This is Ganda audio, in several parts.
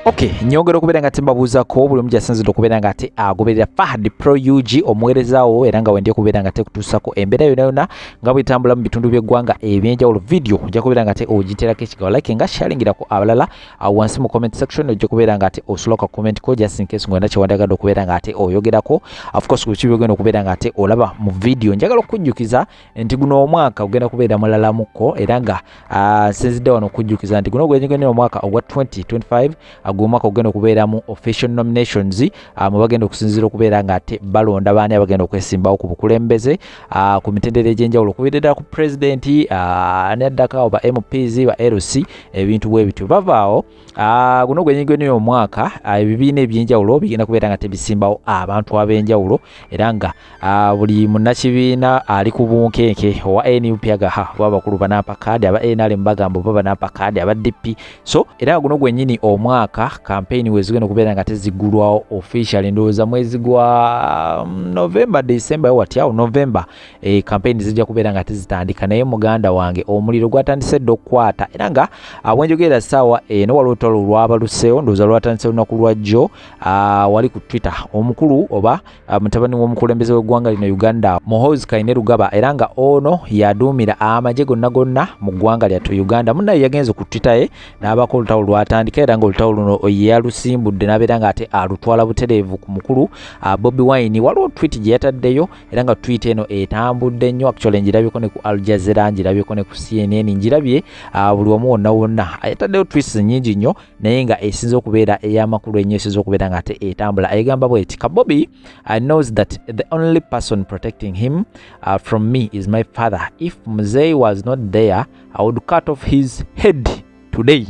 Okay, nyongera okubeera nga tembabuuzako buli omu gyasinzidde okubeera nga ate agoberera Fahad Pro UG omuweerezaawo era nga wendya okubeera nga tekutuusako embeera yonna yonna nga bwetambula mu bitundu by'eggwanga ebyenjawulo. Video ojja kubeera nga ate ogiterako ekigawo like nga sharingirako abalala wansi mu comment section ojja kubeera nga ate osulaku comment ko just in case ngwenda kyewandagadde okubeera nga ate oyogerako. Of course kuki byogenda okubeera nga ate olaba mu video. Njagala okujjukiza nti guno omwaka ogenda kubeera mulalamuko era nga nsinzidde wano okujjukiza nti guno gwenyigenera omwaka ogwa 2025 gw'omwaka ogenda okubeera mu official nominations mu bagenda okusinziira okubeera nga ate balonda baani abagenda okwesimbawo ku bukulembeze ku mitendera egy'enjawulo okubeerera ku president n'addaka oba MPs ba LC ebintu bwe bityo bavaawo. Guno gwenyigenera omwaka ebibiina eby'enjawulo bigenda kubeera nga tebisimbawo abantu ab'enjawulo era nga buli munnakibiina ali ku bunkenke owa NUP agaha babakulu banampakaadi aba NRM bagamba oba banampakaadi aba DP. So era guno gwennyini omwaka campaign wezigenda kubeera nga teziggulwawo officially ndowooza mwezi gwa November December watyawo November campaign zijja kubeera nga tezitandika naye muganda wange omuliro gwatandise dde okukwata era nga bwenjogera ssaawa eno waliwo olutalo lwabaluseewo ndowooza lwatandise olunaku lwa jjo wali ku Twitter omukulu oba mutabani w'omukulembeze w'eggwanga lino Uganda Muhoozi Kainerugaba era nga ono yaduumira amagye gonna mu ggwanga lyattu Uganda munnaye yagenze ku Twitter ye n'abako olutalo lwatandika era nga olutalo luno yalusimbudde n'abeera nga ate alutwala butereevu ku mukulu Bobi Wine. Waliwo tweet gye yataddeyo era nga tweet eno etambudde nnyo actually njirabyeko ne ku Al Jazeera njirabyeko ne ku CNN njirabye buli wamu wonna yataddeyo tweets nnyingi nnyo naye nga esinza okubeera ey'amakulu ennyo esinza okubeera nga ate etambula egamba bweti Kabobi knows that the only person protecting him from me is my father. If Mzee was not there I would cut off his head today.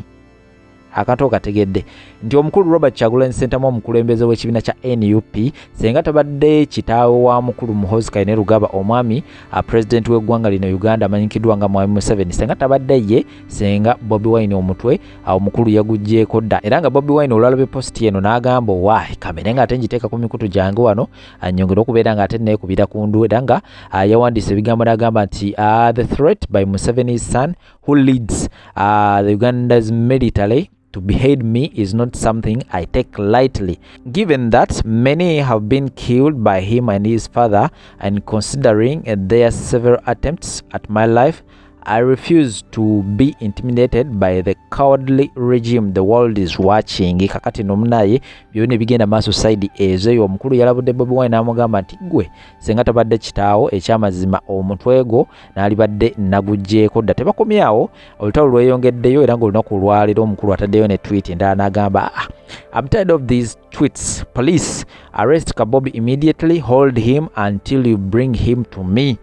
Akato kategedde nti omukulu Robert Kyagulanyi Ssentamu omukulembeze w'ekibiina kya NUP senga tabadde kitaawe wa mukulu Muhoozi Kainerugaba omwami president w'eggwanga lino Uganda amanyikiddwa nga Mwami Museveni senga tabadde ye senga Bobi Wine omutwe omukulu yagugjeeko dda era nga Bobi Wine olwalaba posti eno n'agamba waayi kamere nga ate njiteeka ku mikutu gyange wano nyongera okubeera nga ate neekubira ku ndu era nga yawandiisa ebigambo n'agamba nti the threat by Museveni's son who leads the Uganda's military to behead me is not something I take lightly, given that many have been killed by him and his father, and considering their several attempts at my life. I refuse to be intimidated by the cowardly regime the world is watching. Kakati nomunaye byone bigenda maaso side ezo yo omukulu yalabudde Bobi Wine n'amugamba nti gwe senga tabadde kitaawo ekyamazima omutwego n'alibadde nagugjeeko dda. Tebakomyawo olutalo lweyongeddeyo era ng'olunaku lwaleero omukulu ataddeyo ne tweet endala n'agamba I'm tired of these tweets. Police arrest Kabobi immediately, hold him until you bring him to me.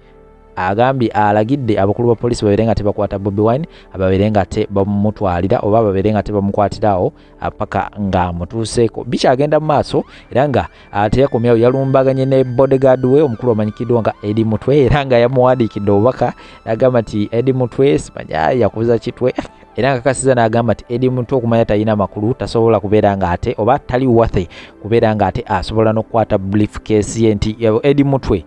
Agambye alagidde abakulu ba police babeere nga tebakwata Bobi Wine ababeere nga te bamutwalira oba babeere nga tebamukwatirawo paka nga mutuuseeko. Bikyagenda mu maaso era nga teyakomyawo yalumbaganye ne bodyguard we omukulu amanyikiddwa nga Eddie Mutwe era nga yamuwandiikidde obubaka n'agamba nti Eddie Mutwe simanya yakuza kitwe era nga kasiza n'agamba nti Eddie Mutwe okumanya talina makulu tasobola kubeera nga ate oba tali wathe kubeera nga ate asobola n'okukwata briefcase ye nti Eddie Mutwe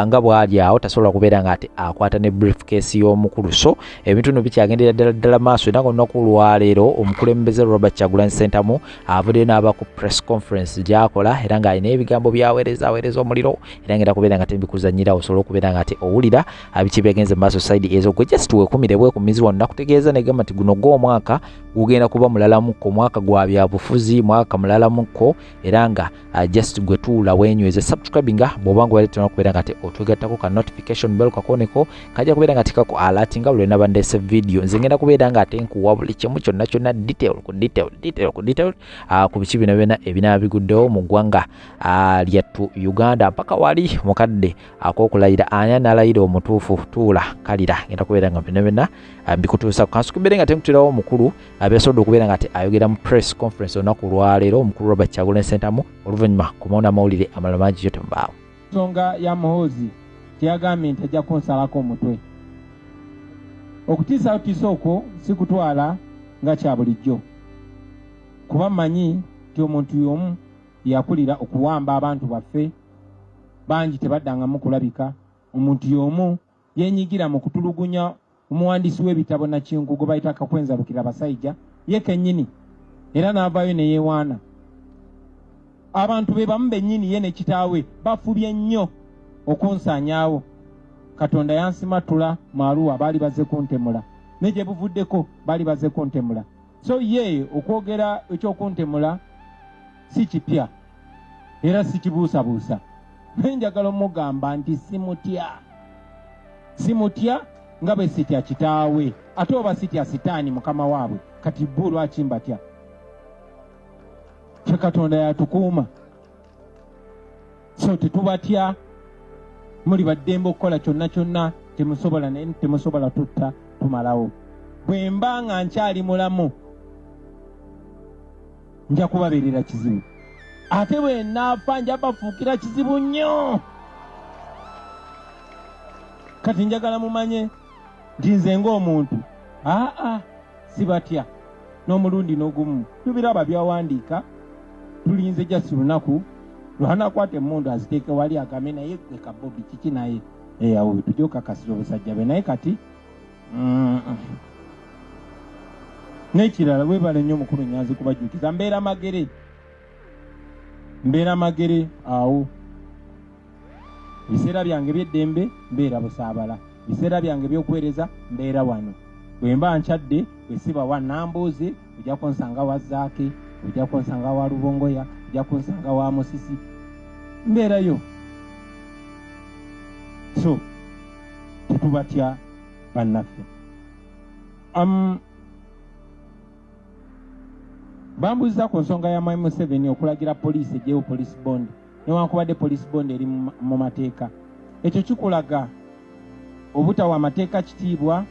nga bw'ali awo tasobola kubeera nga ate akwata ne briefcase y'omukulu. So ebintu bino bikyagendera ddala maaso era nga olunaku lwaleero omukulembeze Robert Kyagulanyi Ssentamu avuddeyo n'aba ku press conference gy'akola era ng'alina ebigambo by'aweereza omuliro era ng'era kubeera nga tebikuzanyira osobola okubeera nga ate owulira biki byagenze mu maaso side ezo. Gwe just weekumire bwekumizi wano nakutegeeza negamba nti guno gw'omwaka gugenda kuba mulalamuko mwaka gwa byabufuzi mwaka mulalamuko era nga just gwe tuula wenyweze subscribinga bw'obanga wali tonakubeera nga ate otwegattako ka notification bell kakoneko kajja kubeera nga tikako alert nga buli naba ndese video nze ngenda kubeera nga ate nkuwa buli kimu kyonna detail ku biki bino byonna ebinaba biguddewo mu ggwanga lyattu Uganda mpaka wali mukadde ak'okulayira ani analayira omutuufu tuula kalira ngenda kubeera nga byonna mbikutuusa kansukubeere nga tenkutirawo omukulu abeesobodde okubeera nga ate ayogera mu press conference olunaku lwaleero omukulu Robert Kyagulanyi Ssentamu oluvannyuma kumawona amawulire amalala mangi gyo temubaawo. Ensonga ya Muhoozi teyagambye nti ajja kunsalako omutwe. Okutiisaatiisa okwo si kutwala nga kya bulijjo kuba mmanyi nti omuntu y'omu yakulira okuwamba abantu baffe bangi tebaddangamu kulabika. Omuntu y'omu yenyigira mu kutulugunya omuwandiisi w'ebitabo Nakingu gwe bayita Kakwenza Bukira Basajja ye kennyini era n'avaayo ne yeewaana. Abantu be bamu bennyini ye ne kitaawe bafubye nnyo okunsaanyaawo. Katonda yansimatula mu Arua, baali bazze kuntemula, ne gye buvuddeko baali bazze kuntemula. So ye okwogera ekyokuntemula si kipya era si kibuusabuusa. Naye njagala omugamba nti simutya nga bwe sitya kitaawe, ate oba sitya sitaani mukama waabwe. Kati bo lwaki mbatya? Kye Katonda yatukuuma. So tetubatya, muli baddembe okukola kyonna kyonna temusobola, naye temusobola tutta tumalawo. Bwe mba nga nkyali mulamu nja kubabeerera kizibu, ate bwe naafa nja bafuukira kizibu nnyo. Kati njagala mumanye nti nze ng'omuntu sibatya n'omulundi n'ogumu. Tubiraba byawandiika, tulinze jasi lunaku lwanakwata emmundu aziteeke wali agame naye gwe Kabobi kiki naye awo tujja okakasira obusajja be. Naye kati n'ekirala weebale nnyo mukulu nyanzi kubajjukiza mbeera magere awo. Biseera byange by'eddembe mbeera Busaabala, biseera byange by'okuweereza mbeera wano. Bwe mba nkyadde bwe siba wa Nambooze ojja kunsanga wa Zaake, ojja kunsanga wa Lubongoya, ojja kunsanga wa Musisi, mbeerayo. So tetubatya bannaffe. Bambuuza ku nsonga ya M7 okulagira poliisi eggyewo police bond, newankubadde police bond eri mu mateeka. Ekyo kikulaga obutawa amateeka kitiibwa.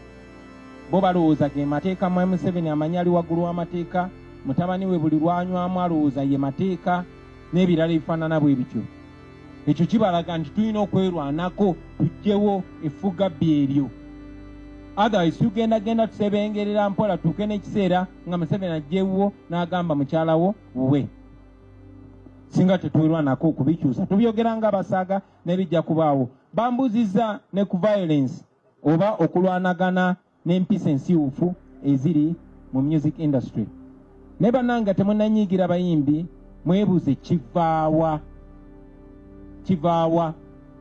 Bo balowooza ge mateeka. Mu M7 amanyi ali waggulu w'amateeka, mutabani we buli lwanywamu alowooza ye mateeka, n'ebirala ebifaanana bwe bityo. Ekyo kibalaga nti tulina okwerwanako tuggyewo effugabbi eryo. Otherwise tugenda tusebengerera mpola tuuke n'ekiseera nga Museveni aggyewo n'agamba mukyalawo wuwe. Singa tetwerwanako okubikyusa tubyogera nga basaaga n'ebijja kubaawo. Bambuuzizza ne ku violence oba okulwanagana n'empisa ensiwufu eziri mu music industry. Ne bannanga temunnanyiigira bayimbi, mwebuuze kivaawa.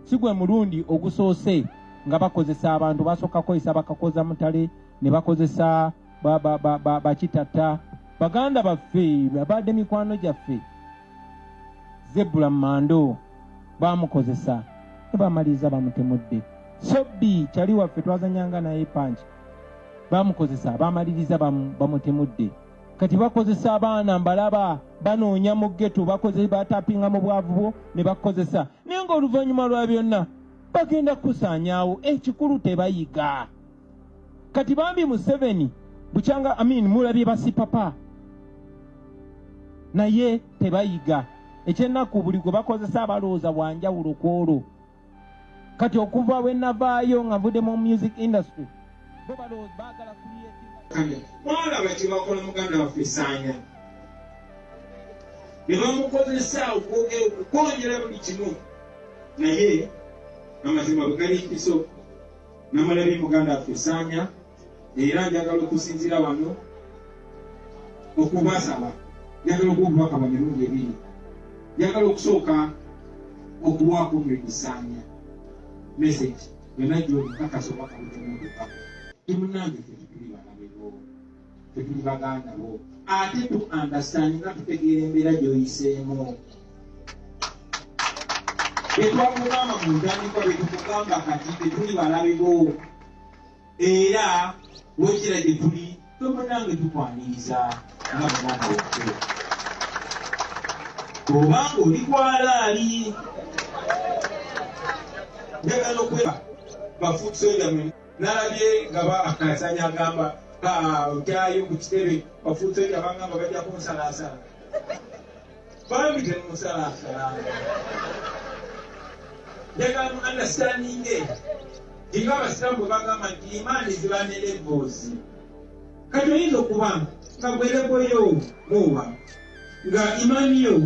Si gwe mulundi ogusoose nga bakozesa abantu basooka kukozesa bakakoza mutale ne bakozesa bakitata baganda baffe babadde mikwano gyaffe. Zebula Mando bamukozesa ne bamaliriza bamutemudde. Sobbi kyali waffe twazanyanga naye panchi bamukozesa bamaliriza bamutemudde. Kati bakozesa abaana mbalaba banoonya mu ghetto, bakozesa batapinga mu bwavu bwo ne bakozesa. Naye ng'oluvannyuma lwa byonna bagenda kusaanyaawo. Ekikulu tebayiga. Kati bambi Museveni bukyanga mulabye basipapa naye tebayiga. Ekyennaku buli gwe bakozesa abalowooza bwanjawulo kwolwo. Kati okuva we navaayo nga nvudde mu music industry bo balowooza baagala creating. Mwalaba kye bakola muganda waffe Ssaanya, ne bamukozesa okukonjera buli kimu, naye amazima bwe gali mpiso. Namulabye muganda waffe Ssaanya, era njagala okusinzira wano okubasaba, njagala okubaka bamirundi ebiri. Njagala okusooka okuwaako Fred Ssaanya message yonna gy'olikakasa obaka butemuddukako. Timunange tetuli balabebo, tetuli baganda bo, ate tu understand nga tutegeera embeera gy'oyiseemu. Betwakugamba mu ntandikwa betukugamba kati tetuli balabebo, era wekira gye tuli tomunange tukwaniriza nga baganda waffe. Obanga oli kwalaali njagala okweba bafuusoja nalabye nga akasanya agamba otyayo ku kitebe bafuusoja bagamba bajja kunsalaasala. Bambi temunsalaasala. Njagala mu understanding nga abasiraamu bwe bagamba nti imaani ziba ne levels. Kati oyinza okuba nga gwe levo yo muba nga imaani yo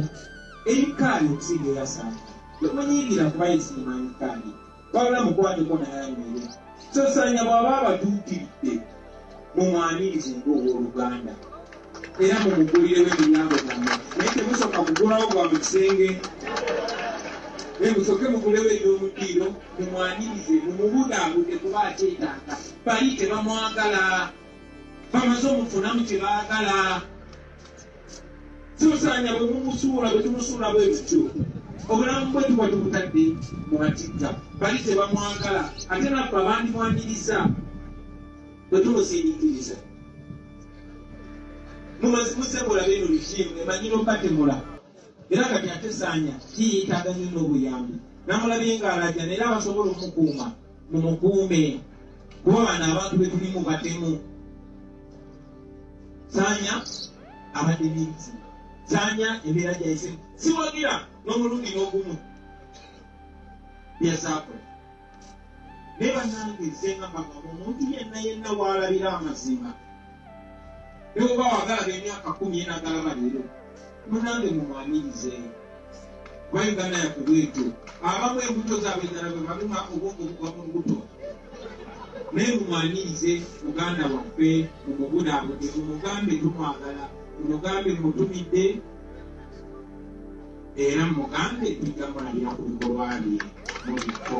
erikaali okusinga eyasana. Tomunyiigira kuba yesi imaani kaali. Wabula mukwateko nayanyumire. So Ssaanya bw'aba abatuukiridde mumwanirize ng'owooluganda. era mumugulirewo emiryango gyammwe naye temusooka kugulawo gwa mu kisenge naye musooke mugulewo eby'omudiiro mumwanirize mumubudaabude kuba akyetaaga bali tebamwagala bamaze omufunamu kyebaagala simusaanya bwe mumusuula bwe tumusuula bwe tutyo obulamu bwe tuba tubutadde mu batigga bali tebamwagala ate nabbe abandimwaniriza bwe tumusindiikiriza musebula beno likimu emanyira okatemula era kati ate saanya kiyitaaga nnyo n'obuyambi namulabye ng'alaja naye abasobola omukuuma mumukuume kuba bano abantu be tulimu batemu saanya abadde binzi saanya embeera gyaise siwagira n'omulundi n'ogumu byazakola naye bannange nzenga mbagamba omuntu yenna waalabira amazima ne oba wagala b'emyaka 10 enagalaba leero munange mumwanirize kuba Uganda yakubwetu abamu embuto zaabwe endala bwe baluma obwongo bugwa mu lubuto naye mumwanirize muganda waffe mumubudaabude mumugambe tumwagala mumugambe mutumidde era mugambe tujja mulabira ku bikolwa bye mu bifo.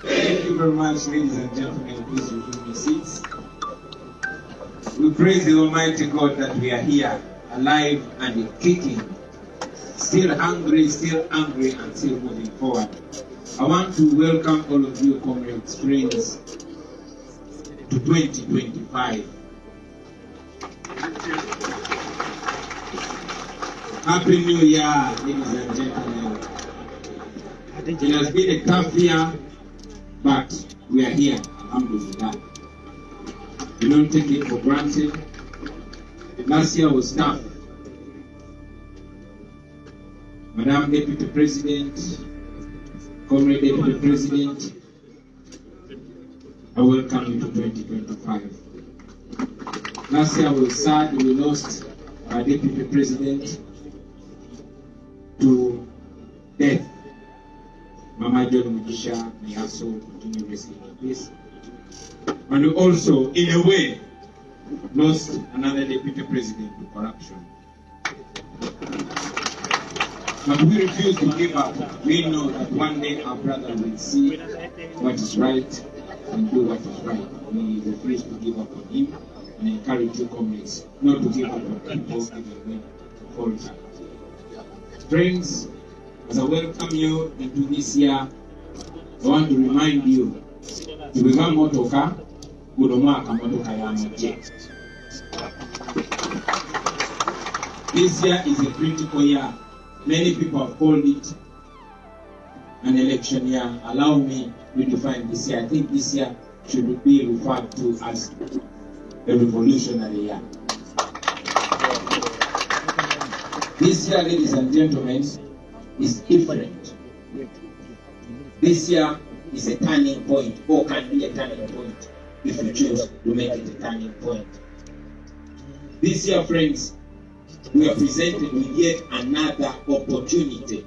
Thank you very much, ladies and gentlemen. Please resume your seats. We praise the Almighty God that we are here, alive and kicking, still hungry, still angry, and still moving forward. I want to welcome all of you, comrades, friends, to 2025. Happy New Year, ladies and gentlemen. It has been a tough year, but we are here. Alhamdulillah. We don't take it for granted. Last year was tough. Madam Deputy President, Comrade Deputy President, I welcome you to 2025. Last year was sad. We lost our Deputy President to death. Mama John Mugisha, may her soul continue resting in peace. And we also, in a way, lost another Deputy President to corruption. But we refuse to give up. We know that one day our brother will see what is right and do what is right. We refuse to give up on him and encourage you, comrades, not to give up on people even when falls out. Friends, as I welcome you into this year, I want to remind you to become motoka, kudomaka motoka ya maje. This year is a critical year. Many people have called it an election year. Allow me to define this year. I think this year should be referred to as a revolutionary year. This year, ladies and gentlemen, is different. This year is a turning point, or can be a turning point if you choose to make it a turning point. This year, friends, we are presented with yet another opportunity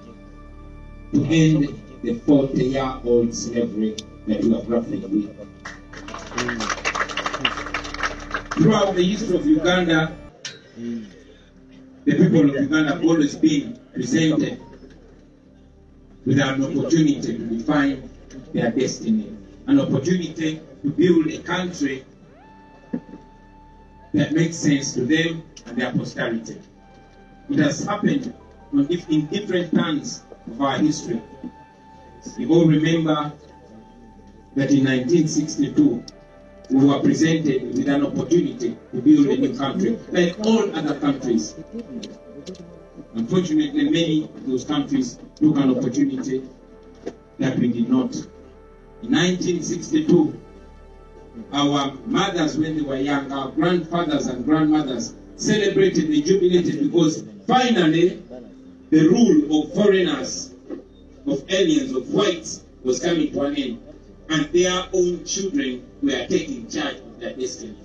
to end the 40-year-old slavery that we are grappling with. Throughout the history of Uganda, the people of Uganda have always been presented with an opportunity to define their destiny, an opportunity to build a country that makes sense to them and their posterity. It has happened in different turns of our history. You all remember that in 1962, we were presented with an opportunity to build a new country, like all other countries. Unfortunately, many of those countries took an opportunity that we did not. In 1962, our mothers, when they were young, our grandfathers and grandmothers celebrated and jubilated because finally the rule of foreigners, of aliens, of whites was coming to an end, and their own children were taking charge of their destiny.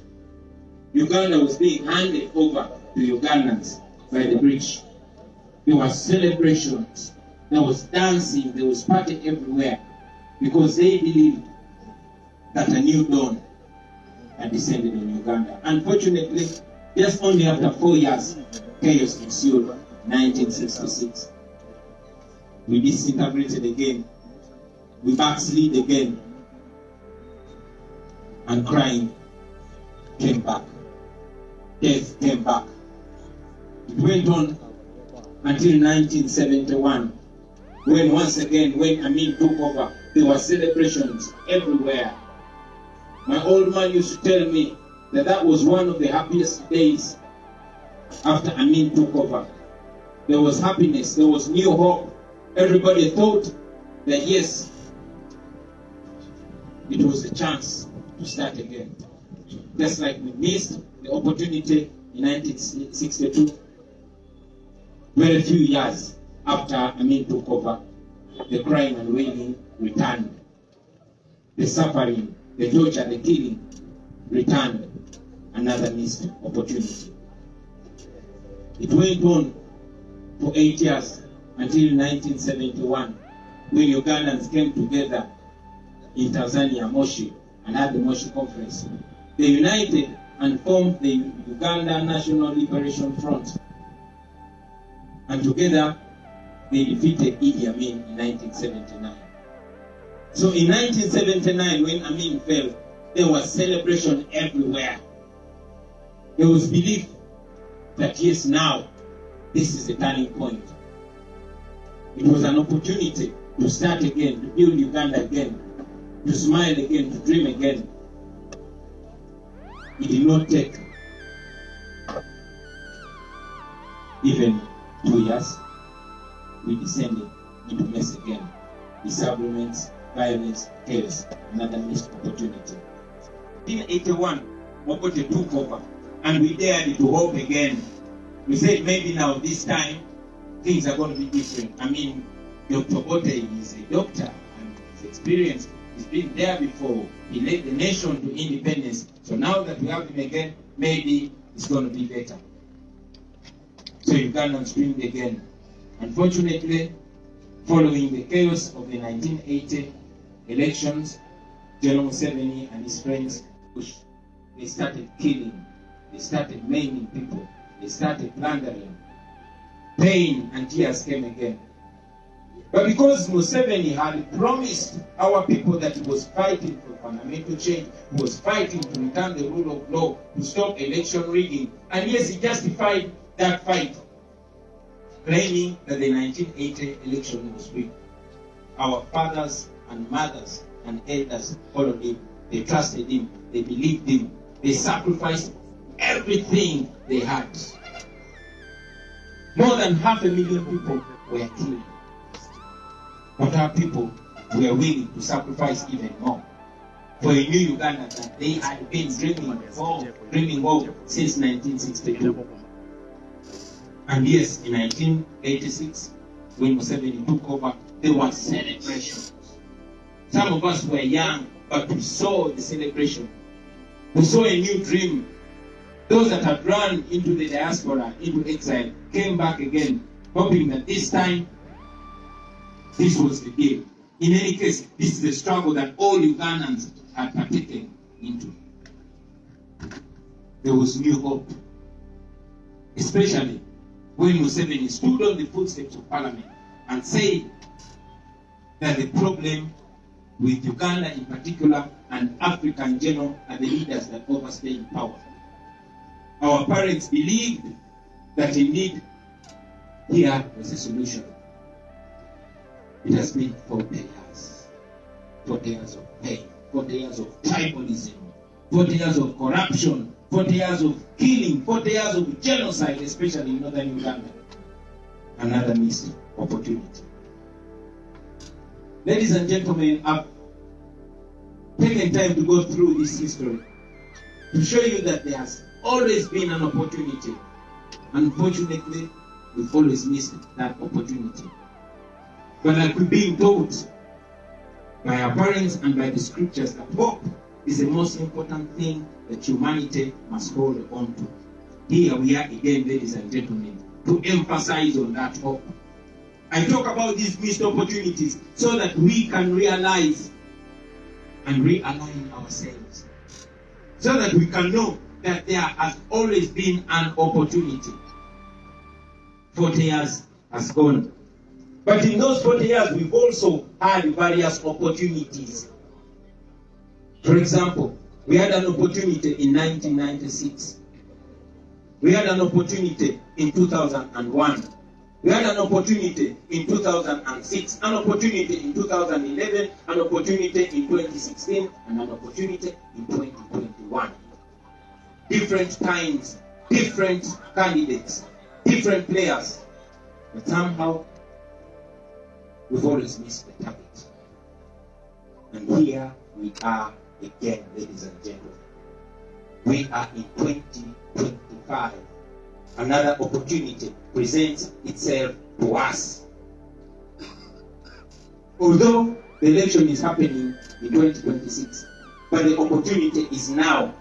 Uganda was being handed over to Ugandans by the British. There were celebrations, there was dancing, there was party everywhere, because they believed that a new dawn had descended on Uganda. Uganda. Unfortunately, just only after 4 years, chaos ensued. 1966. We disintegrated again. We backslid again. And crime came back. Death came back. It went on until 1971, when once again, when Amin took over, there were celebrations everywhere. My old man used to tell me that that was one of the happiest days after Amin took over. There was happiness, there was new hope. Everybody thought that yes, it was a chance to start again. Just like we missed the opportunity in 1962, very few years after Amin took over, the crime and wailing returned. The suffering, the torture, the killing returned. Another missed opportunity. It went on for 8 years until 1971, when Ugandans came together in Tanzania, Moshi, and had the Moshi Conference. They united and formed the Uganda National Liberation Front. And together, they defeated Idi Amin in 1979. So in 1979, when Amin fell, there was celebration everywhere. There was belief that yes, now, this is a turning point. It was an opportunity to start again, to build Uganda again, to smile again, to dream again. It did not take even 2 years. We descended into mess again. Disagreements, violence, chaos, another missed opportunity. In 1981, Mokote took over, and we dared to hope again. We said maybe now this time things are going to be different. I mean, Dr. Bote is a doctor and he's experienced. He's been there before. He led the nation to independence. So now that we have him again, maybe it's going to be better. So Ugandans dreamed again. Unfortunately, following the chaos of the 1980 elections, General Museveni and his friends, they started killing. They started maiming people. They started plundering. Pain and tears came again. But because Museveni had promised our people that he was fighting for fundamental change, he was fighting to return the rule of law, to stop election rigging, and yes, he justified that fight, claiming that the 1980 election was rigged. Our fathers and mothers and elders followed him. They trusted him. They believed him. They sacrificed everything they had. More than 500,000 people were killed. But our people were willing to sacrifice even more for a new Uganda that they had been dreaming of since 1962. And yes, in 1986, when Museveni took over, there was celebration. Some of us were young, but we saw the celebration. We saw a new dream. Those that had run into the diaspora, into exile, came back again, hoping that this time, this was the deal. In any case, this is the struggle that all Ugandans had partaken into. There was new hope. Especially when Museveni stood on the footsteps of Parliament and said that the problem with Uganda in particular and Africa in general are the leaders that overstay in power. Our parents believed that indeed here was a solution. It has been 40 years. 40 years of pain, 40 years of tribalism, 40 years of corruption, 40 years of killing, 40 years of genocide, especially in northern Uganda. Another missed opportunity. Ladies and gentlemen, I've taken time to go through this history to show you that there has always been an opportunity. Unfortunately, we've always missed that opportunity. But like we're being taught by our parents and by the scriptures, that hope is the most important thing that humanity must hold on to. Here we are again, ladies and gentlemen, to emphasize on that hope. I talk about these missed opportunities so that we can realize and realign ourselves. So that we can know that there has always been an opportunity. 40 years has gone. But in those 40 years, we've also had various opportunities. For example, we had an opportunity in 1996. We had an opportunity in 2001. We had an opportunity in 2006, an opportunity in 2011, an opportunity in 2016, and an opportunity in 2021. Different times, different candidates, different players. But somehow, we've always missed the target. And here we are again, ladies and gentlemen. We are in 2025. Another opportunity presents itself to us. Although the election is happening in 2026, but the opportunity is now.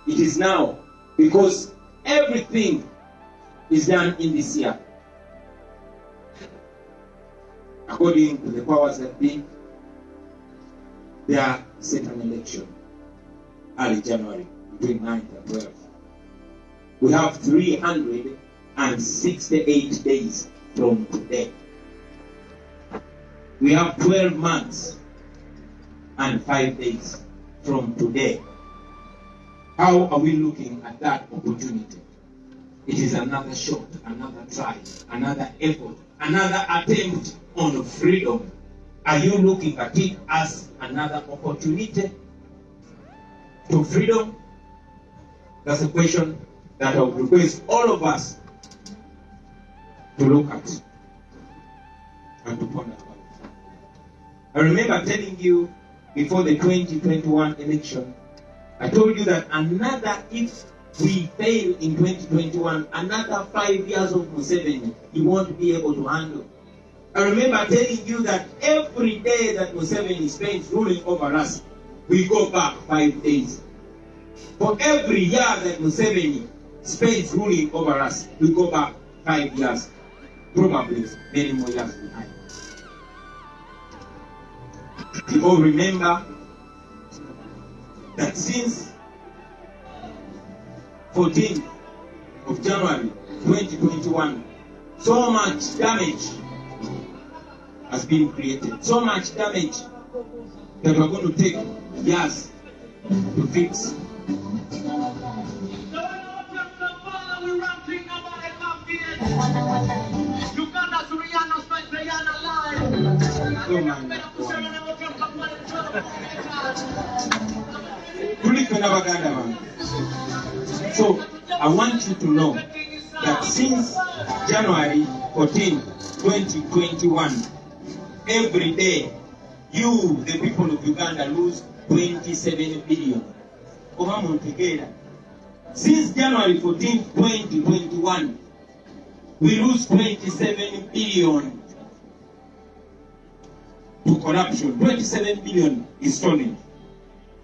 It is now because everything is done in this year. According to the powers that be, there is an election early January between 9th and 12th. We have 368 days from today. We have 12 months and 5 days from today. How are we looking at that opportunity? It is another shot, another try, another effort, another attempt on freedom. Are you looking at it as another opportunity to freedom? That's a question that I would request all of us to look at and to ponder about. I remember telling you before the 2021 election, I told you that if we fail in 2021, another 5 years of Museveni, he won't be able to handle. I remember telling you that every day that Museveni spends ruling over us, we go back 5 days. For every year that Museveni spends ruling over us, we go back 5 years, probably many more years behind. You all remember that since 14th of January 2021, so much damage has been created, so much damage that we're going to take years to fix. So I want you to know that since January 14, 2021, every day you, the people of Uganda, lose 27 billion. Since January 14, 2021, we lose 27 billion to corruption. 27 billion is stolen.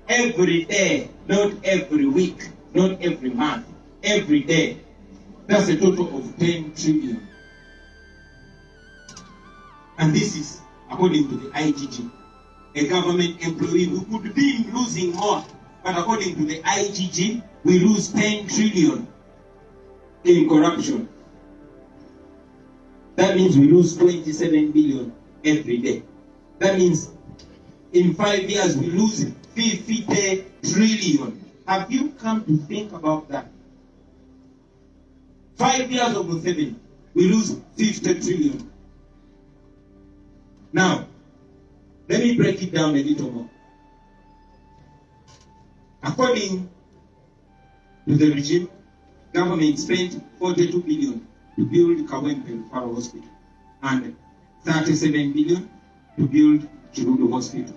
Every day, not every week, not every month, every day. That's a total of 10 trillion. And this is according to the IGG, a government employee who could be losing more. But according to the IGG, we lose 10 trillion in corruption. That means we lose 27 billion every day. That means in 5 years we lose 50 trillion. Have you come to think about that? 5 years of Museveni, we lose 50 trillion. Now, let me break it down a little more. According to the regime, government spent 42 billion to build Kawempe Referral Hospital and 37 billion to build Kirundo Hospital.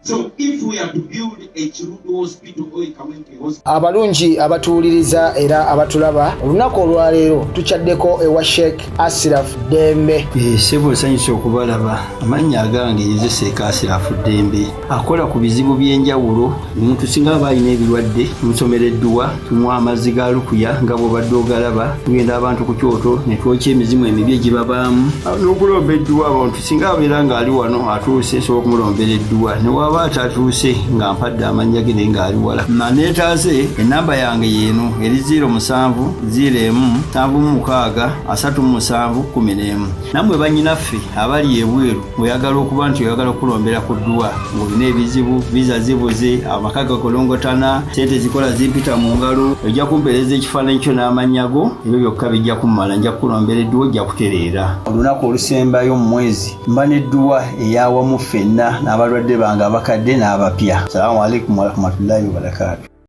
So if we are to build a Kirundo Hospital or a Kawempe Hospital. Abalungi abatuuliriza era abatulaba olunaku olwaleero tuchaddeko ewa Sheikh Ashraf Dembe. Sebo nsanyusa okubalaba amannya agange ye Sheikh Ashraf Dembe akola ku bizibu by'enjawulo. Omuntu singa aba alina ebirwadde tumusomereddwa, tumuwa amazzi ga lukuya nga bw'obadde ogalaba, tugenda abantu ku kyoto ne twokya emizimu emibi egibabaamu n'okulomba edduwa. Abantu singa abeera ng'ali wano atuuse sobola okumulombeera edduwa ne waba bw'aba atatuuse nga mpadde amannya ge naye ng'ali wala neetaase ennamba yange yeeno eri 0707763711 nammwe bannyinaffe abali ebweru oyagala okuba nti oyagala okulombera ku ddwa ng'olina ebizibu viza zibuze amaka gakolongotana sente zikola zimpita mu ngalo ojja kumpeereza ekifaananyi kyo n'amannya go ebyo byokka bijja kummala nja kukulombera edduwa ojja kutereera olunaku olusembayo mu mwezi mba n'edduwa eyawamu ffenna n'abalwadde bange abakadde n'abapya. Salaamu alaikum warahmatullahi wabarakatuh.